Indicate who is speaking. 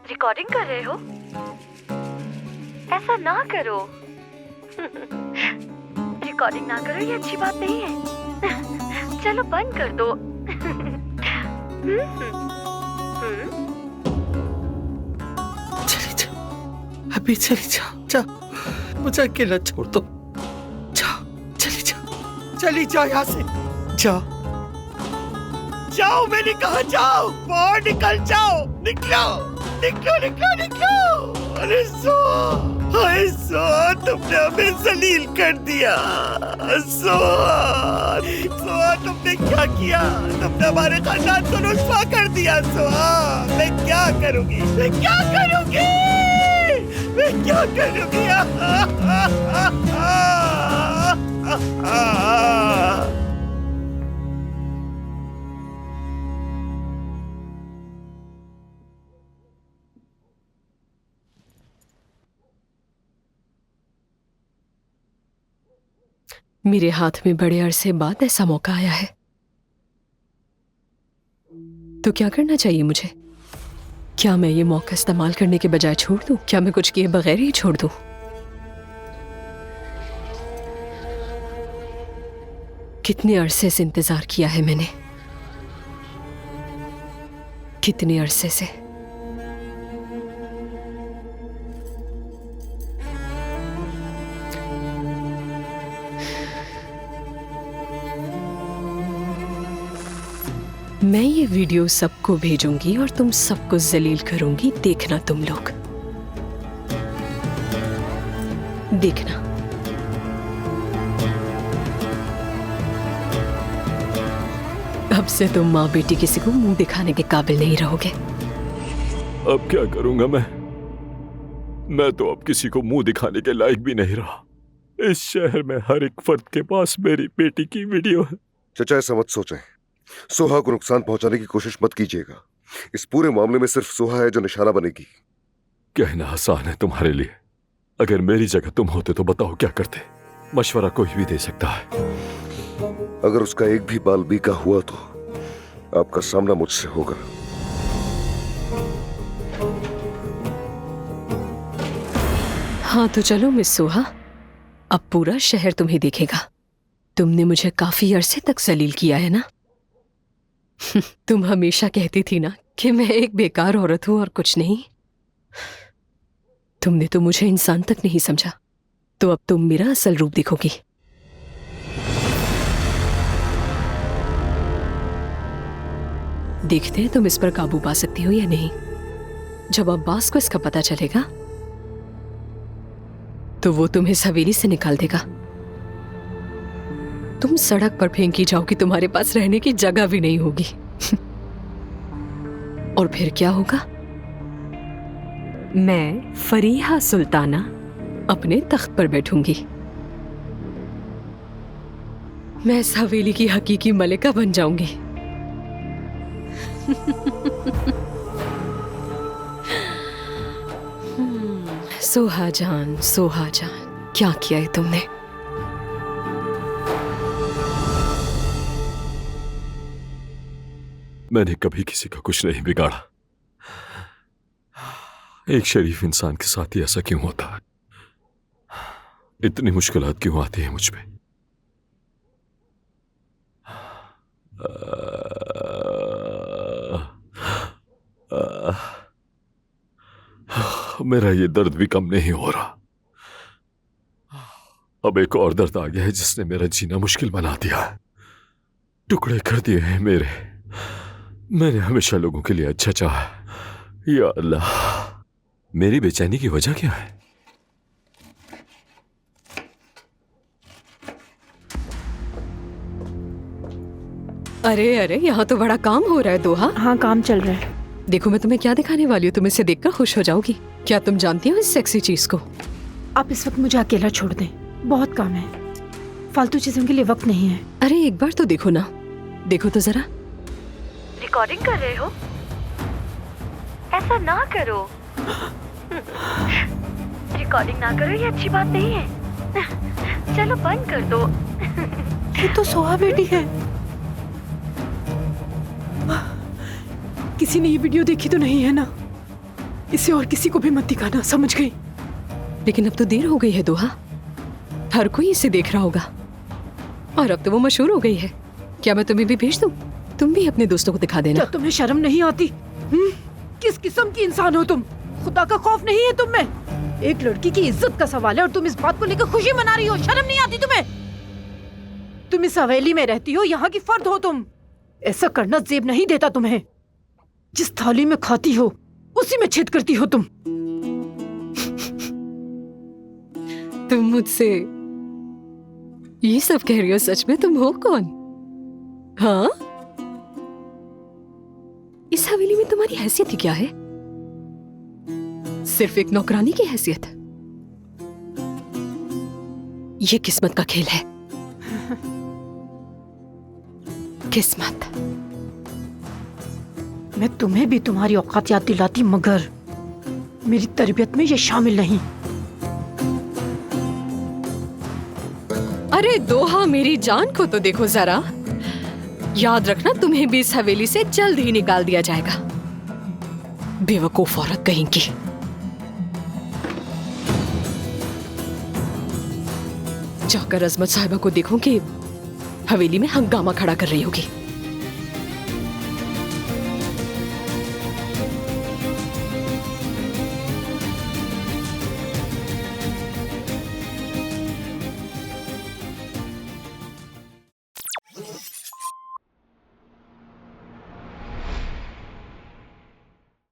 Speaker 1: Recording कर रहे हो? ऐसा ना करो। रिकॉर्डिंग ना करो, ये अच्छी बात नहीं है। चलो बंद कर दो।
Speaker 2: चली जाओ, अभी चली जाओ, जाओ, मुझे अकेला छोड़ दो। जाओ, चली जाओ यहाँ से, जाओ, जाओ, मैंने कहा जाओ, बाहर निकल जाओ, निकलो, निकलो, निकलो, निकलो। अरे सोहा, तुमने हमें जलील कर दिया। सोहा, तुमने क्या किया? तुमने हमारे खानदान को रुस्वा कर दिया। सोहा, मैं क्या करूंगी? मैं क्या करूंगी? मैं क्या करूंगी?
Speaker 3: मेरे हाथ में बड़े अरसे बाद ऐसा मौका आया है, तो क्या करना चाहिए मुझे? क्या मैं ये मौका इस्तेमाल करने के बजाय छोड़ दूं? क्या मैं कुछ किए बगैर ही छोड़ दूं? कितने अरसे से इंतजार किया है मैंने, कितने अरसे से। मैं ये वीडियो सबको भेजूंगी और तुम सबको जलील करूंगी। देखना तुम लोग, देखना। अब से तुम माँ बेटी किसी को मुंह दिखाने के काबिल नहीं रहोगे।
Speaker 4: अब क्या करूंगा मैं तो अब किसी को मुंह दिखाने के लायक भी नहीं रहा। इस शहर में हर एक फर्द के पास मेरी बेटी की वीडियो है।
Speaker 5: चचा, ऐसा मत सोचें। सोहा को नुकसान पहुंचाने की कोशिश मत कीजिएगा। इस पूरे मामले में सिर्फ सोहा है जो निशाना बनेगी।
Speaker 4: कहना आसान है तुम्हारे लिए। अगर मेरी जगह तुम होते तो बताओ क्या करते? मशवरा कोई भी दे सकता है।
Speaker 5: अगर उसका एक भी बाल बीका हुआ तो आपका सामना मुझसे होगा।
Speaker 3: हाँ तो चलो मिस सोहा, अब पूरा शहर तुम्हें देखेगा। तुमने मुझे काफी अरसे तक जलील किया है ना। तुम हमेशा कहती थी ना कि मैं एक बेकार औरत हूं और कुछ नहीं। तुमने तो मुझे इंसान तक नहीं समझा, तो अब तुम मेरा असल रूप देखोगी। देखते हैं तुम इस पर काबू पा सकती हो या नहीं। जब अब्बास को इसका पता चलेगा तो वो तुम्हें इस हवेली से निकाल देगा। तुम सड़क पर फेंकी जाओगी, तुम्हारे पास रहने की जगह भी नहीं होगी। और फिर क्या होगा? मैं फरीहा सुल्ताना अपने तख्त पर बैठूंगी। मैं इस हवेली की हकीकी मलिका बन जाऊंगी। सोहा जान, क्या किया है तुमने?
Speaker 4: मैंने कभी किसी का कुछ नहीं बिगाड़ा। एक शरीफ इंसान के साथ ही ऐसा क्यों होता है? इतनी मुश्किलात क्यों आती है मुझ पे? मेरा ये दर्द भी कम नहीं हो रहा। अब एक और दर्द आ गया है जिसने मेरा जीना मुश्किल बना दिया है। टुकड़े कर दिए हैं मेरे। मैंने हमेशा लोगों के लिए अच्छा चाहा। या अल्लाह, मेरी बेचैनी की वजह क्या है?
Speaker 3: अरे अरे, यहाँ तो बड़ा काम हो रहा है दोहा।
Speaker 6: हाँ, काम चल रहा है।
Speaker 3: देखो मैं तुम्हें क्या दिखाने वाली हूँ, तुम इसे देखकर खुश हो जाओगी। क्या तुम जानती हो इस सेक्सी चीज को?
Speaker 6: आप इस वक्त मुझे अकेला छोड़ दें, बहुत काम है। फालतू चीजों के लिए वक्त नहीं है।
Speaker 3: अरे एक बार तो देखो ना, देखो तो जरा।
Speaker 1: रिकॉर्डिंग कर रहे हो? ऐसा ना करो। रिकॉर्डिंग ना करो, ये अच्छी बात नहीं है। चलो बंद कर दो।
Speaker 6: ये तो सोहा बेटी है। किसी ने ये वीडियो देखी तो नहीं है ना? इसे और किसी को भी मत दिखाना, समझ गई?
Speaker 3: लेकिन अब तो देर हो गई है दोहा, हर कोई इसे देख रहा होगा और अब तो वो मशहूर हो गई है। क्या मैं तुम्हें भी भेज दूं? तुम भी अपने दोस्तों को दिखा देना।
Speaker 6: क्या तुम्हें शर्म नहीं आती? किस किस्म की इंसान हो तुम? खुदा का खौफ नहीं है तुम में? एक लड़की की इज्जत का सवाल है और तुम इस बात को लेकर खुशी मना रही हो। शर्म नहीं आती तुम्हें? तुम इस हवेली में रहती हो, यहाँ की फर्द हो तुम। ऐसा करना जेब नहीं देता तुम्हें। जिस थाली में खाती हो उसी में छेद करती हो तुम।
Speaker 3: तुम मुझसे ये सब कह रही हो? सच में तुम हो कौन? हाँ, इस हवेली में तुम्हारी हैसियत ही क्या है? सिर्फ एक नौकरानी की हैसियत? ये किस्मत का खेल है। किस्मत।
Speaker 6: मैं तुम्हें भी तुम्हारी औकात याद दिलाती, मगर मेरी तरबियत में ये शामिल नहीं।
Speaker 3: अरे दोहा, मेरी जान को तो देखो जरा। याद रखना, तुम्हें भी इस हवेली से जल्द ही निकाल दिया जाएगा। बेवकूफ औरत कहेंगी। जाकर अजमत साहिबा को देखो कि हवेली में हंगामा खड़ा कर रही होगी।